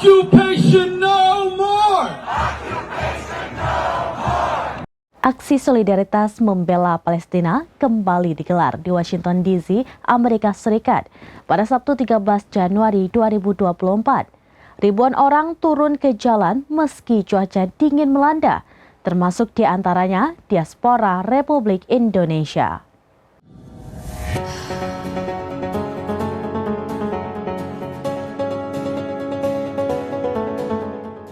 Occupation no more! Aksi solidaritas membela Palestina kembali digelar di Washington DC, Amerika Serikat pada Sabtu 13 Januari 2024. Ribuan orang turun ke jalan meski cuaca dingin melanda, termasuk di antaranya diaspora Republik Indonesia.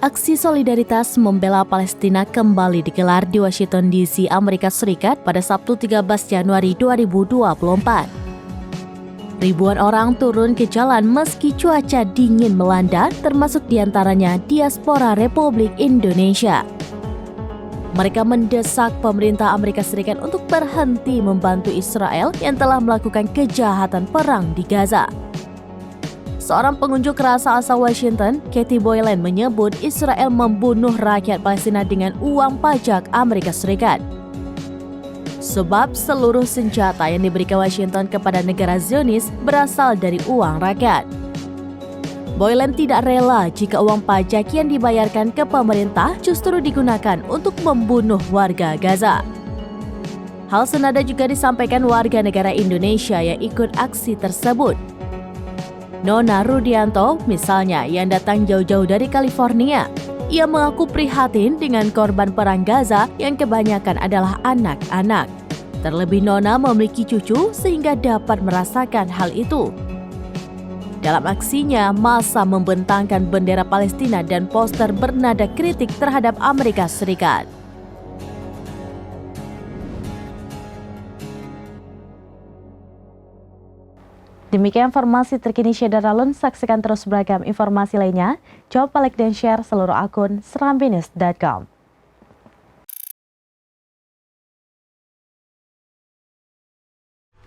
Aksi solidaritas membela Palestina kembali digelar di Washington DC, Amerika Serikat pada Sabtu 13 Januari 2024. Ribuan orang turun ke jalan meski cuaca dingin melanda, termasuk diantaranya diaspora Republik Indonesia. Mereka mendesak pemerintah Amerika Serikat untuk berhenti membantu Israel yang telah melakukan kejahatan perang di Gaza. Seorang pengunjuk rasa asal Washington, Katie Boylan, menyebut Israel membunuh rakyat Palestina dengan uang pajak Amerika Serikat. Sebab seluruh senjata yang diberikan Washington kepada negara Zionis berasal dari uang rakyat. Boylan tidak rela jika uang pajak yang dibayarkan ke pemerintah justru digunakan untuk membunuh warga Gaza. Hal senada juga disampaikan warga negara Indonesia yang ikut aksi tersebut. Nona Rudianto, misalnya, yang datang jauh-jauh dari California. Ia mengaku prihatin dengan korban perang Gaza yang kebanyakan adalah anak-anak. Terlebih Nona memiliki cucu sehingga dapat merasakan hal itu. Dalam aksinya, massa membentangkan bendera Palestina dan poster bernada kritik terhadap Amerika Serikat. Demikian informasi terkini Syedara Lun. Saksikan terus beragam informasi lainnya. Coba like dan share seluruh akun serambinews.com.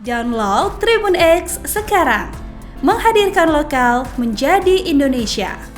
Download Tribun X sekarang. Menghadirkan lokal menjadi Indonesia.